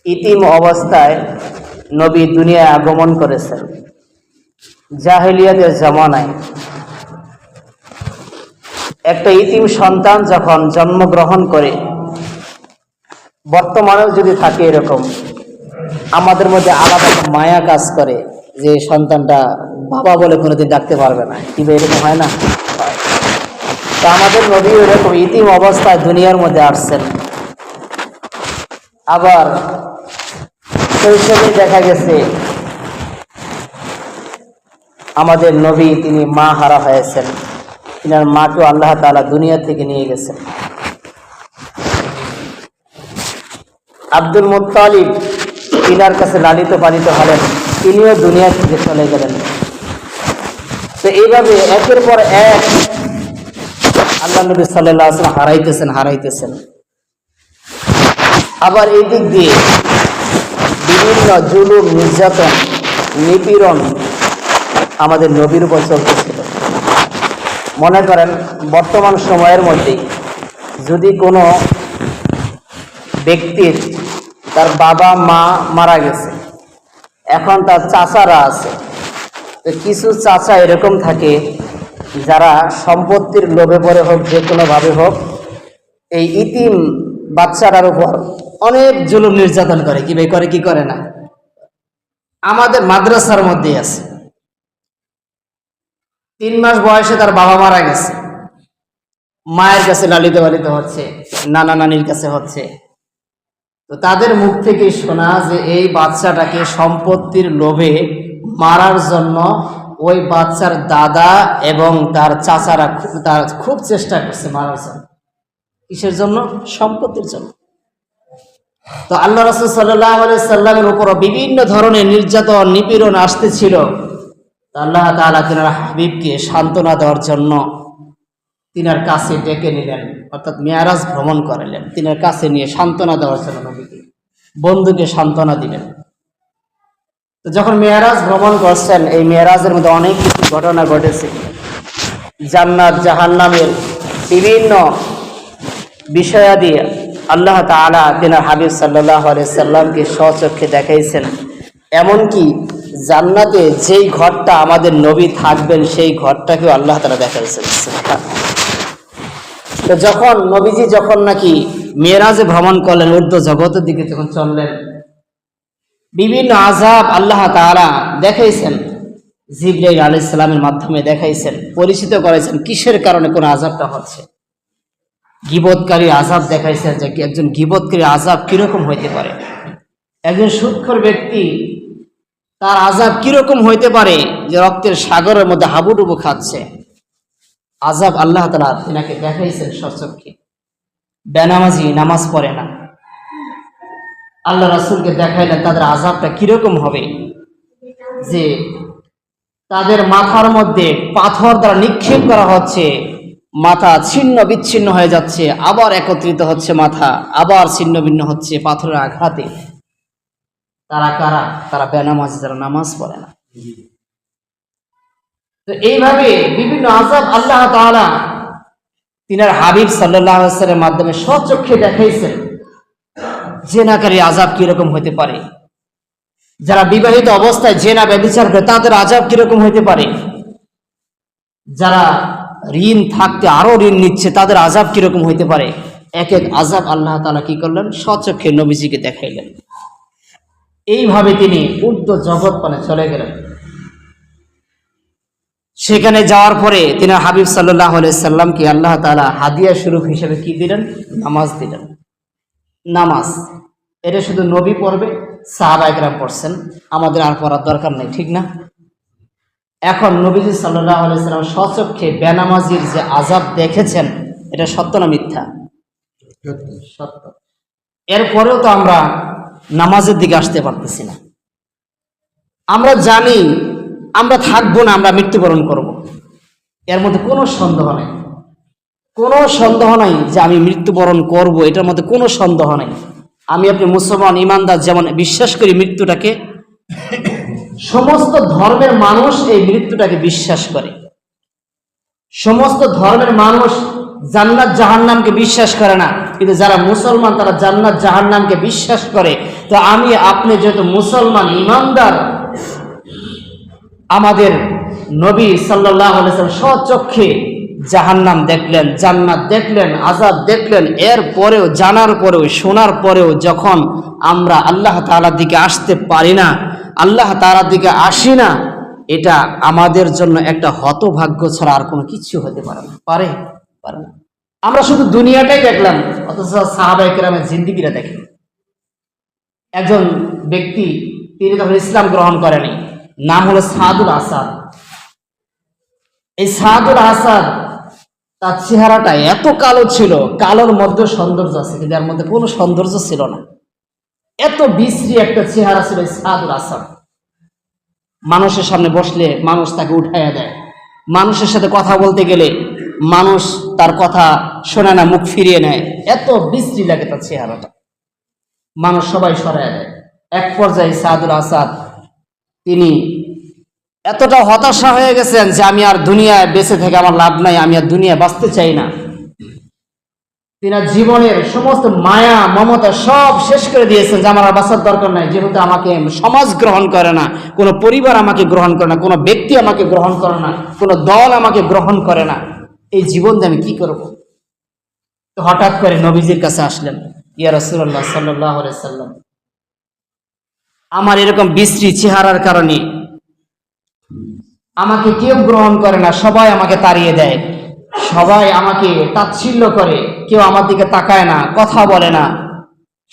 ইতিম অবস্থায় নবী দুনিয়ায় আগমন করেছেন। জাহেলিয়াতের জামানায় একটা ইতিম সন্তান যখন জন্মগ্রহণ করে, বর্তমানেও যদি থাকে এরকম, আমাদের মধ্যে আলাদা একটা মায়া কাজ করে যে সন্তানটা বাবা বলে কোনোদিন ডাকতে পারবে না, কিন্তু এরকম হয় না? তো আমাদের নবী এরকম ইতিম অবস্থায় দুনিয়ার মধ্যে আসছেন। আবার শৈশবে দেখা গেছে আমাদের নবী তিনি মা হারা হয়েছেন, তিনার মাকেও আল্লাহ তাআলা দুনিয়া থেকে নিয়ে গেছেন। আব্দুল মুত্তালিব তিনার কাছে লালিত পালিত হলেন, তিনিও দুনিয়া থেকে চলে গেলেন। তো এইভাবে একের পর এক আল্লাহ নবী সাল্লাল্লাহু আলাইহি ওয়াসাল্লাম হারাইতেছেন। আবার এই দিক দিয়ে বিভিন্ন জুলুম, নির্যাতন, নিপীড়ন আমাদের নবীর উপর চলতেছিল। মনে করেন বর্তমান সময়ের মধ্যে যদি কোনো ব্যক্তির তার বাবা মা মারা গেছে, এখন তার চাচারা আছে, তো কিছু চাচা এরকম থাকে যারা সম্পত্তির লোভে পড়ে হোক, যে কোনোভাবে হোক, এই ইতিম বাচ্চাটার উপর অনেক জুলুম নির্যাতন করে। কি ভাই করে কি করে না? আমাদের মাদ্রাসার মধ্যেই আছে, 3 মাস বয়সে তার বাবা মারা গেছে, মায়ের কাছে লালিত পালিত হচ্ছে, নানা নানির কাছে হচ্ছে। তো তাদের মুখ থেকে শোনা যে এই বাচ্চাটাকে সম্পত্তির লোভে মারার জন্য ওই বাচ্চার দাদা এবং তার চাচারা খুব চেষ্টা করছে মারার জন্য। কিসের জন্য? সম্পত্তির জন্য। তো আল্লাহ রাসূল সাল্লাল্লাহু আলাইহি সাল্লামের উপর বিভিন্ন ধরনের নির্যাতন, নিপীড়ন আসতেছিল। আল্লাহ তাআলা তিনার হাবিবকে সান্ত্বনা দেওয়ার জন্য তিনার কাছে ডেকে নিলেন, অর্থাৎ মেয়ারাজ ভ্রমণ করালেন। তিনার কাছে নিয়ে সান্ত্বনা দেওয়ার জন্য নবীকে, বন্ধুকে সান্ত্বনা দিলেন। তো যখন মেয়ারাজ ভ্রমণ করছেন, এই মেয়ারাজের মধ্যে অনেক কিছু ঘটনা ঘটেছে। জান্নাত জাহান্নামের বিভিন্ন বিষয়াদি আল্লাহ তাআলা তিনার হাবিব সাল্লাল্লাহু আলাইহি সাল্লামকে স্বচক্ষে দেখাইছেন। এমনকি জান্নাতে যেই ঘরটা আমাদের নবী থাকবেন সেই ঘরটাকেও আল্লাহ তাআলা দেখাইছেন। তো যখন নবীজি নাকি মেরাজে ভ্রমণ করলেন, ঊর্ধ্ব জগতের দিকে যখন চললেন, বিভিন্ন আযাব আল্লাহ তাআলা দেখাইছেন, জিবরাইল আলাইহিস সালামের মাধ্যমে দেখাইছেন, পরিচিত করেছেন কিসের কারণে কোন আযাবটা হচ্ছে। গীবতকারী আযাব দেখাইছেন যে একজন গীবতকারী আযাব কিরকম হইতে পারে, একজন সুদখোর ব্যক্তি তার আযাব কিরকম হইতে পারে, যে রক্তের সাগরের মধ্যে হাবুডুবু খাচ্ছে। আযাব আল্লাহ তাআলা তিনাকে দেখাইছেন স্বচক্ষে। বেনামাজি, নামাজ পড়ে না, আল্লাহ রাসূলকে দেখাইলেন তাদের আযাবটা কিরকম হবে, যে তাদের মাথার মধ্যে পাথর দ্বারা নিক্ষেপ করা হচ্ছে, মাথা ছিন্ন বিচ্ছিন্ন হয়ে যাচ্ছে, আবার একত্রিত হচ্ছে মাথা, আবার ছিন্ন ভিন্ন হচ্ছে পাথরের আঘাতে। তারা কারা? তারা বেনামাজি, যারা নামাজ পড়ে না। তো এইভাবে বিভিন্ন আযাব আল্লাহ তাআলা তিনার হাবিব সাল্লাল্লাহু আলাইহি ওয়াসাল্লামের মাধ্যমে স্বচক্ষে দেখাইছেন। জেনাকারী আযাব কিরকম হতে পারে, যারা বিবাহিত অবস্থায় জেনা ব্যভিচার করে তাদের আযাব কিরকম হতে পারে, যারা ঋণ থাকতে আরো ঋণ নিচ্ছে তাদের আযাব কিরকম হইতে পারে। এক এক আযাব আল্লাহ তাআলা কি করলেন? স্বচক্ষে নবীজিকে দেখাইলেন। এইভাবে তিনি ঊর্ধ্ব জগৎ পানে চলে গেলেন। সেখানে যাওয়ার পরে তিনি হাবিব সাল্লাল্লাহু আলাইহি সাল্লামকে আল্লাহ তাআলা হাদিয়া স্বরূপ হিসেবে কি দিলেন? নামাজ দিলেন। নামাজ এটা শুধু নবী পড়বে, সাহাবায়ে কেরাম পড়ছেন, আমাদের আর পড়ার দরকার নেই, ঠিক না? এখন নবীজি সাল্লাল্লাহু আলাইহি সাল্লাম স্বচক্ষে বেনামাজির যে আযাব দেখেছেন, এটা সত্য না মিথ্যা? সত্য। এরপরেও তো আমরা নামাজের দিকে আসতে পারতেছি না। আমরা জানি আমরা থাকবো না, আমরা মৃত্যুবরণ করব, এর মধ্যে কোনো সন্দেহ নাই, কোনো সন্দেহ নাই যে আমি মৃত্যুবরণ করব, এটার মধ্যে কোনো সন্দেহ নাই। আমি আপনি মুসলমান ইমানদার যেমন বিশ্বাস করি মৃত্যুটাকে, সমস্ত ধর্মের মানুষ এই মৃত্যুটাকে বিশ্বাস করে। সমস্ত ধর্মের মানুষ জান্নাত জাহান্নামকে বিশ্বাস করে না, কিন্তু যারা মুসলমান তারা জান্নাত জাহান্নামকে বিশ্বাস করে। তো আমি আপনি যেহেতু মুসলমান ইমানদার, আমাদের নবী সাল্লাল্লাহু আলাইহি ওয়াসাল্লাম স্বচক্ষে জাহান্নাম দেখলেন, জান্নাত দেখলেন, আযাব দেখলেন। এর পরেও, জানার পরেও, শোনার পরেও যখন আমরা আল্লাহ তাআলার দিকে আসতে পারি না, আল্লাহ তাআলার দিকে আসি না, এটা আমাদের জন্য একটা হতভাগ্য ছাড়া আর কোনো কিছু হতে পারে না। পারে না। আমরা শুধু দুনিয়াটাই দেখলাম, অথচ সাহাবায়ে কেরামের জিন্দেগিটা দেখেন। একজন ব্যক্তি, তিনি তখন ইসলাম গ্রহণ করেনি, নাম হলো সাদুল আসাদ। এই সাদুল আসাদ, তার চেহারাটা এত কালো ছিল, কালোর মধ্যে সৌন্দর্য আছে, কিন্তু এর মধ্যে কোনো সৌন্দর্য ছিল না। এত বিশ্রী একটা চেহারা ছিল এই সাদুল আসাদ। মানুষের সামনে বসলে মানুষ তাকে উঠাইয়া দেয়, মানুষের সাথে কথা বলতে গেলে মানুষ তার কথা শোনে না, মুখ ফিরিয়ে নেয়। এত বিশ্রী লাগে তার চেহারাটা, মানুষ সবাই সরাইয়া দেয়। এক পর্যায়ে সাদুল আসাদ তিনি এতটা হতাশা হয়ে গেছেন যে আমি আর দুনিয়ায় বেঁচে থেকে আমার লাভ নাই, আমি আর দুনিয়ায় বাঁচতে চাই না। তিনি জীবনের সমস্ত মায়া মমতা সব শেষ করে দিয়েছেন যে আমার আর বাঁচার দরকার নাই, যেহেতু আমাকে সমাজ গ্রহণ করে না, কোনো পরিবার আমাকে গ্রহণ করে না, কোনো ব্যক্তি আমাকে গ্রহণ করে না, কোনো দল আমাকে গ্রহণ করে না, এই জীবন দিয়ে আমি কি করব? তো হঠাৎ করে নবীজির কাছে আসলেন, ইয়া রাসূলুল্লাহ সাল্লাল্লাহু আলাইহি সাল্লাম, আমার এরকম বিশ্রী চেহারার কারণে আমাকে কেউ গ্রহণ করে না, সবাই আমাকে তাড়িয়ে দেয়, সবাই আমাকে তাচ্ছিল্য করে, কেউ আমার দিকে তাকায় না, কথা বলে না,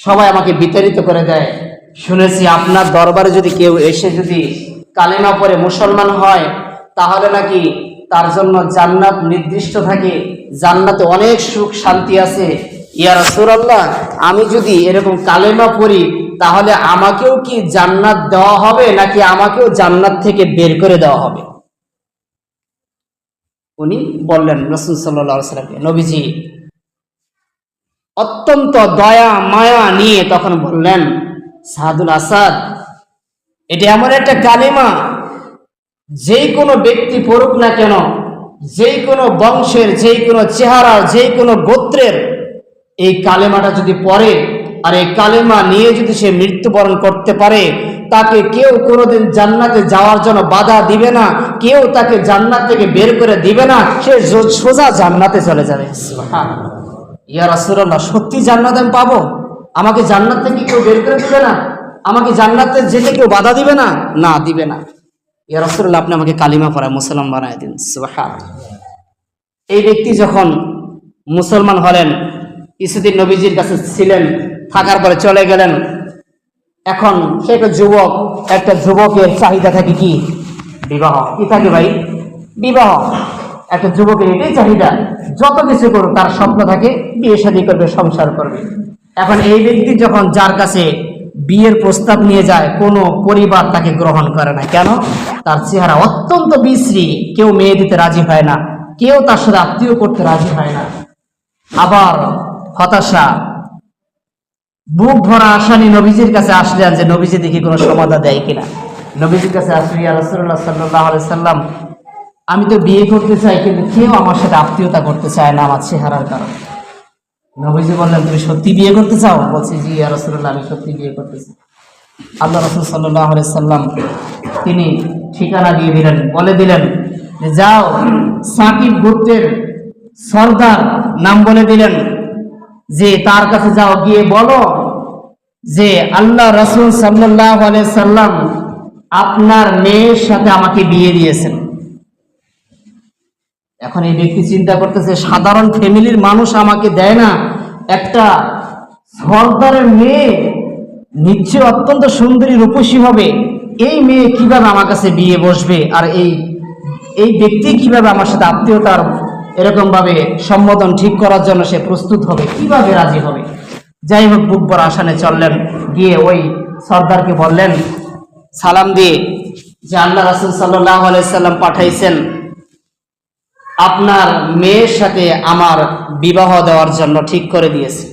সবাই আমাকে বিতাড়িত করে দেয়। শুনেছি আপনার দরবারে যদি কেউ এসে যদি কালেমা পড়ে মুসলমান হয়, তাহলে নাকি তার জন্য জান্নাত নির্দিষ্ট থাকে, জান্নাতে অনেক সুখ শান্তি আছে। ইয়া রাসূলুল্লাহ, আমি যদি এরকম কালেমা পড়ি তাহলে আমাকেও কি জান্নাত দেওয়া হবে, নাকি আমাকেও জান্নাত থেকে বের করে দেওয়া হবে? উনি বললেন রাসূল সাল্লাল্লাহু আলাইহি ওয়াসাল্লামকে, নবীজি অত্যন্ত দয়া মায়া নিয়ে তখন বললেন, সাদুল আসাদ, এটা এমন একটা কালেমা, যেই কোনো ব্যক্তি পড়ুক না কেন, যেই কোনো বংশের, যেই কোনো চেহারা, যেই কোনো গোত্রের, এই কালেমাটা যদি পড়ে আর এই কালেমা নিয়ে যদি সে মৃত্যুবরণ করতে পারে, তাকে কেউ কোনোদিন জান্নাতে যাওয়ার জন্য বাধা দিবে না, কেউ তাকে জান্নাত থেকে বের করে দিবে না, সে সোজা জান্নাতে চলে যাবে। সুবহানাল্লাহ। ইয়া রাসূলুল্লাহ, সত্যি জান্নাত আমি পাবো? আমাকে জান্নাত থেকে কেউ বের করে দিবে না? আমাকে জান্নাতে যেতে কেউ বাধা দিবে না? না, দিবে না। ইয়া রাসূলুল্লাহ, আপনি আমাকে কালিমা পড়ায় মুসলমান বানায় দিন। সুবহানাল্লাহ। এই ব্যক্তি যখন মুসলমান হলেন, কিছুদিন নবীজির কাছে ছিলেন, থাকার পরে চলে গেলেন। এখন সে একটা যুবক, একটা যুবকের চাহিদা থাকে কি? বিবাহ। কি থাকে ভাই? বিবাহ। একটা যুবকের এটাই চাহিদা, যত কিছু করুক তার স্বপ্ন থাকে বিয়ে শাদী করবে, সংসার করবে। এখন এই ব্যক্তি যখন যার কাছে বিয়ের প্রস্তাব নিয়ে যায়, কোনো পরিবার তাকে গ্রহণ করে না। কেন? তার চেহারা অত্যন্ত বিশ্রী, কেউ মেয়ে দিতে রাজি হয় না, কেউ তার সাথে আত্মীয় করতে রাজি হয় না। আবার হতাশা, বুক ভরা আশা নিয়ে নবীজির কাছে আসলেন যে নবীজি দেখি কোনো সমাধান দেয় কিনা। নবীজির কাছে আসলে, ইয়া রাসূলুল্লাহ সাল্লাল্লাহু আলাইহি সাল্লাম, আমি তো বিয়ে করতে চাই, কিন্তু কেউ আমার সাথে আত্মীয়তা করতে চায় না আমার চেহারার কারণে। নবীজি বললেন, তুমি সত্যি বিয়ে করতে চাও? বলছি, জি ইয়া রাসূলুল্লাহ, আমি সত্যি বিয়ে করতে চাই। আল্লাহ রাসূল সাল্লাল্লাহু আলাইহি সাল্লাম তিনি ঠিকানা দিয়ে দিলেন, বলে দিলেন যে যাও, সাকিব গোত্রের সর্দার নাম বলে দিলেন, যে তার কাছে যাও, গিয়ে বলো যে আল্লাহ রাসূল সাল্লাল্লাহু আলাইহি সাল্লাম আপনার মেয়ের সাথে আমাকে বিয়ে দিয়েছেন। এখন এই ব্যক্তি চিন্তা করতেছে, সাধারণ ফ্যামিলির মানুষ আমাকে দেয় না, একটা সর্দারের মেয়ে নিশ্চয় অত্যন্ত সুন্দরী রূপসী হবে, এই মেয়ে কিভাবে আমার কাছে বিয়ে বসবে, আর এই ব্যক্তি কিভাবে আমার সাথে আত্মীয়তার এরকম ভাবে সম্বোধন ঠিক করার জন্য সে প্রস্তুত হবে, কিভাবে রাজি হবে? যাই হোক, বুক ভরা আশানে চললেন, গিয়ে ওই সর্দারকে বললেন সালাম দিয়ে যে আল্লাহ রাসূল সাল্লাল্লাহু আলাইহি সাল্লাম পাঠাইছেন আপনার মেয়ের সাথে আমার বিবাহ দেওয়ার জন্য ঠিক করে দিয়েছে।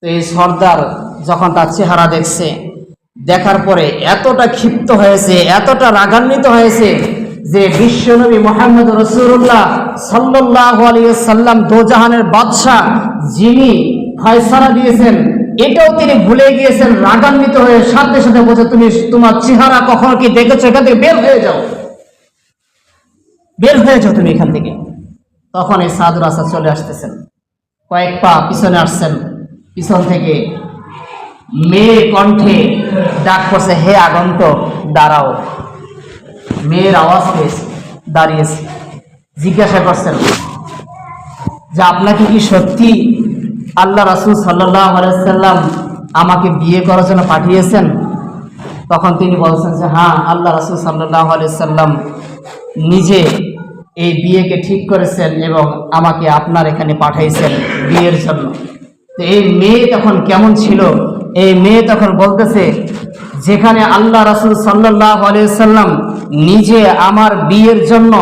তো এই সর্দার যখন তার চেহারা দেখছে, দেখার পরে এতটা ক্ষিপ্ত হয়েছে, এতটা রাগান্বিত হয়েছে যে বিশ্বনবী মুহাম্মদ রাসূলুল্লাহ সাল্লাল্লাহু আলাইহি ওয়াসাল্লাম দোজাহানের বাদশা যিনি ফয়সালা দিয়েছেন, এটাও তিনি ভুলে গিয়েছেন। রাগান্বিত হয়ে সাথে সাথে বলছে, তুমি তোমার চেহারা কখনো কি দেখেছো? এখান থেকে বের হয়ে যাও, বের হয়ে যাও তুমি এখান থেকে। তখন এই সাদুল আসাদ চলে আসতেছেন, কয়েক পা পিছনে আসছেন, পিছন থেকে মেয়ে কণ্ঠে ডাক করছে, হে আগন্তক দাঁড়াও। মেয়ের আওয়াজ পেয়েছে, দাঁড়িয়েছে। জিজ্ঞাসা করছেন যে আপনাকে কি সত্যি আল্লাহ রাসূল সাল্লাল্লাহু আলাইহি ওয়াসাল্লাম আমাকে বিয়ে করার জন্য পাঠিয়েছেন? তখন তিনি বলছেন যে হ্যাঁ, আল্লাহ রাসূল সাল্লাল্লাহু আলাইহি ওয়াসাল্লাম নিজে এই বিয়েকে ঠিক করেছেন এবং আমাকে আপনার এখানে পাঠাইছেন বিয়ের জন্য। তো এই মেয়ে তখন কেমন ছিল? এই মেয়ে তখন বলতেছে, যেখানে আল্লাহ রাসূল সাল্লাল্লাহু আলাইহি ওয়াসাল্লাম নিজে আমার বিয়ের জন্য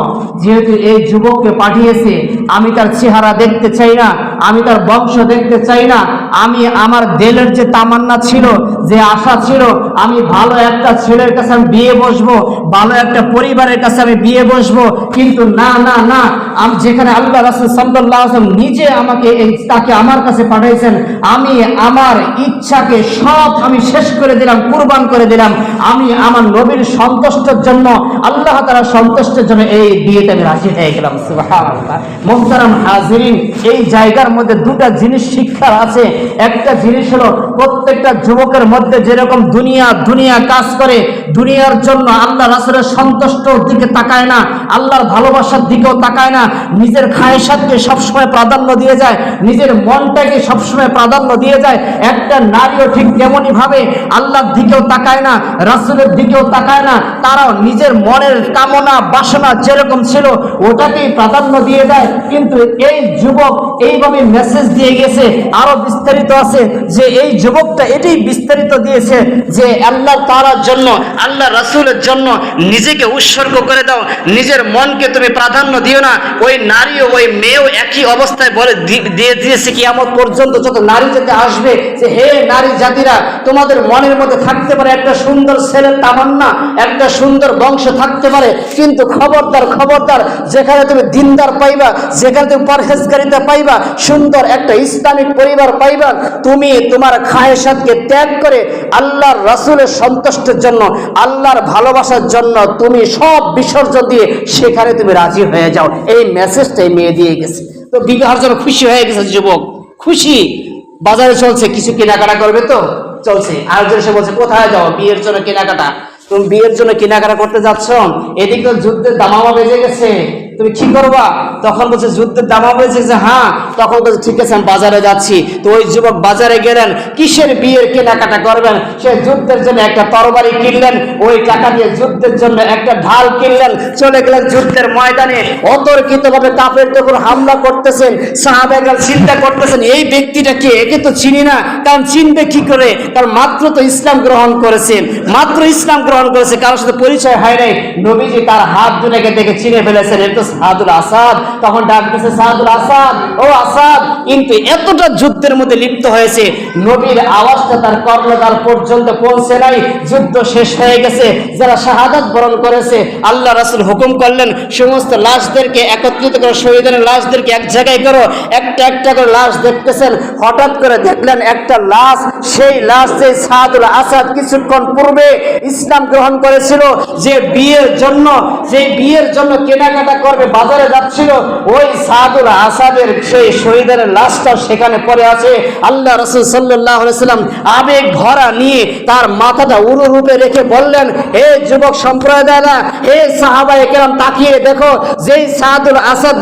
যেহেতু এই যুবককে পাঠিয়েছে, আমি তার চেহারা দেখতে চাই না, আমি তার বংশ দেখতে চাই না। আমি আমার দিলের যে তামান্না ছিল, যে আশা ছিল, আমি ভালো একটা ছেলের কাছে আমি বিয়ে বসবো, ভালো একটা পরিবারের কাছে আমি বিয়ে বসবো, কিন্তু না না না, আমি যেখানে আল্লাহ রাসূল সাল্লাল্লাহু আলাইহি ওয়াসাল্লাম নিজে আমাকে তাকে আমার কাছে পাঠাইছেন, আমি আমার ইচ্ছাকে সব আমি শেষ করে দিলাম, কুরবান করে দিলাম। আমি আমার নবীর সন্তুষ্টের জন্য, আল্লাহ তাআলার সন্তুষ্টের জন্য এই বিয়েতে আমি রাজি হয়ে গেলাম। সুবহানাল্লাহ। মুহতারাম হাজিরিন, এই জায়গার মধ্যে দুটা জিনিস শিক্ষার আছে। একটা জিনিস হলো, প্রত্যেকটা যুবকের মধ্যে যেরকম দুনিয়া দুনিয়া কাজ করে, দুনিয়ার জন্য আল্লাহ রাসূলের সন্তুষ্টর দিকে তাকায় না, আল্লাহর ভালোবাসার দিকেও তাকায় না, নিজের খায়সাতকে সবসময় প্রাধান্য দিয়ে যায়, নিজের মনটাকে সবসময় প্রাধান্য দিয়ে যায়। একটা নারীও ঠিক তেমনই ভাবে আল্লাহর দিকেও তাকায় না, রাসূলের দিকেও তাকায় না, তারাও নিজের মনের কামনা বাসনা যেরকম ছিল ওটাকেই প্রাধান্য দিয়ে দেয়। কিন্তু এই যুবক এইভাবে মেসেজ দিয়ে গেছে, আরো বিস্তারিত আছে যে এই যুবকটা এটাই বিস্তারিত দিয়েছে যে আল্লাহ তাআলার জন্য, আল্লাহ রাসূলের জন্য নিজেকে উৎসর্গ করে দাও, নিজের মনকে তুমি প্রাধান্য দিও না। ওই নারীও ওই মেয়েও একই অবস্থায় বলে দিয়ে দিয়েছে কিয়ামত পর্যন্ত যত নারী জাতি আসবে যে হে নারী জাতিরা, তোমাদের মনের মধ্যে থাকতে পারে একটা সুন্দর ছেলের তামান্না, একটা সুন্দর বংশ থাকতে পারে, কিন্তু খবরদার খবরদার, যেখানে তুমি দিনদার পাইবা, যেখানে তুমি পরহেজগারিতা পাইবা, সুন্দর একটা ইসলামিক পরিবার পাইবা, তুমি তোমার খায়সাতকে ত্যাগ করে আল্লাহর রাসূলের সন্তুষ্টের জন্য, আল্লাহর ভালোবাসার জন্য তুমি সব বিসর্জন দিয়ে সেখানে তুমি রাজি হয়ে যাও। এই মেসেজটাই মেয়ে দিয়ে গেছে। তো বিবাহের জন্য খুশি হয়ে গেছে যুবক, খুশি। বাজারে চলছে, কিছু কেনাকাটা করবে তো চলছে। আরেকজন এসে বলছে, কোথায় যাও? বিয়ের জন্য কেনাকাটা। তুমি বিয়ের জন্য কেনাকাটা করতে যাচ্ছ, এদিকে যুদ্ধের দামামা বেজে গেছে, তুমি কি করবা? তখন বলছে যুদ্ধের দামা বেজে গেছে। হ্যাঁ, তখন বলছে ঠিক আছে আমি বাজারে যাচ্ছি। তো ওই যুবক বাজারে গেলেন, কিসের বিয়ের কেনাকাটা করবেন? সে যুদ্ধের জন্য একটা তরবারি কিনলেন, ওই টাকা দিয়ে যুদ্ধের জন্য একটা ঢাল কিনলেন, চলে গেলেন যুদ্ধের ময়দানে। অতর্কিতভাবে কাফেরদের উপর হামলা করতেছেন। সাহাবায়ে চিন্তা করতেছেন এই ব্যক্তিটা কে, একে তো চিনি না। কারণ চিনবে কি করে? কারণ মাত্র তো ইসলাম গ্রহণ করেছেন, মাত্র ইসলাম গ্রহণ করেছে, কারোর সাথে পরিচয় হয় নাই। নবীজি তার হাত দুটাকে দেখে চিনে ফেলেছেন, এটা সাদুল আসাদ। তখন ডাক দিয়েছে, সাদুল আসাদ, ও আসাদ। কিন্তু এতটা যুদ্ধের মধ্যে লিপ্ত হয়েছে, নবীর আওয়াজটা তার কর্ণদ্বার পর্যন্ত পৌঁছে নাই। যুদ্ধ শেষ হয়ে গেছে, যারা শাহাদাত বরণ করেছে, আল্লাহ রাসূল হুকুম করলেন সমস্ত লাশদেরকে একত্রিত করে, শহীদের লাশদেরকে এক জায়গায় করো। একটা একটা করে লাশ দেখতেছেন, হঠাৎ করে দেখলেন একটা লাশ, সেই লাশ যে সাদুল আসাদ কিছুক্ষণ পূর্বে ইসলাম গ্রহণ করেছিল, যে বিয়ের জন্য কেনাকাটা করবে বাজারে যাচ্ছিল, ওই সাদুল আসাদের সেই শহীদের লাশটা সেখানে পড়ে আছে। আল্লাহ রাসূল সাল্লাল্লাহু আলাইহি ওয়াসাল্লাম আবেগ ভরা নিয়ে তার মাথাটা উরু রূপে রেখে বললেন, হে যুবক সম্প্রদায়রা, হে সাহাবায়ে কেরাম, তাকিয়ে দেখো, যেই সাদুল আসাদ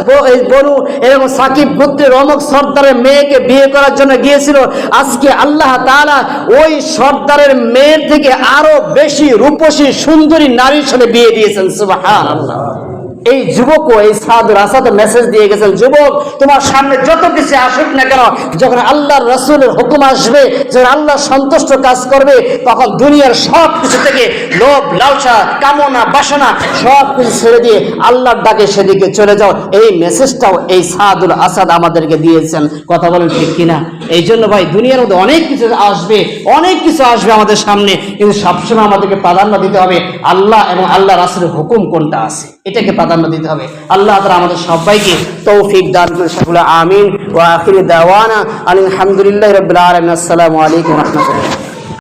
বনু এবং সাকিব গোত্রের অমুক সর্দারের মেয়েকে বিয়ে করার জন্য গিয়েছিল, আজকে আল্লাহ তাআলা ওই সর্দারের মেয়ের থেকে আরো বেশি রূপসী সুন্দরী নারীর সাথে বিয়ে দিয়েছেন। সুবহানাল্লাহ। এই যুবকও এই সাদুল আসাদ মেসেজ দিয়ে গেছেন, যুবক তোমার সামনে যত কিছু আসুক না কেন, যখন আল্লাহর রাসূলের হুকুম আসবে, যখন আল্লাহ সন্তুষ্ট কাজ করবে, তখন দুনিয়ার সব কিছু থেকে লোভ লালসা কামনা বাসনা সব কিছু ছেড়ে দিয়ে আল্লাহর ডাকে সেদিকে চলে যাও। এই মেসেজটাও এই সাদুল আসাদ আমাদেরকে দিয়েছেন। কথা বলেন ঠিক কিনা? এই জন্য ভাই দুনিয়ার মধ্যে অনেক কিছু আসবে, অনেক কিছু আসবে আমাদের সামনে, কিন্তু সবসময় আমাদেরকে প্রাধান্য দিতে হবে আল্লাহ এবং আল্লাহ রাসূলের হুকুম কোনটা আছে এটাকে প্রাধান্য দিতে হবে। আল্লাহ তাআলা আমাদের সবাইকে তৌফিক দান করে সকলে আমিন। ওয়া আখিরু দাওয়ানা আলহামদুলিল্লাহি রাব্বিল আলামিন। আসসালামু আলাইকুম ওয়া রাহমাতুল্লাহ।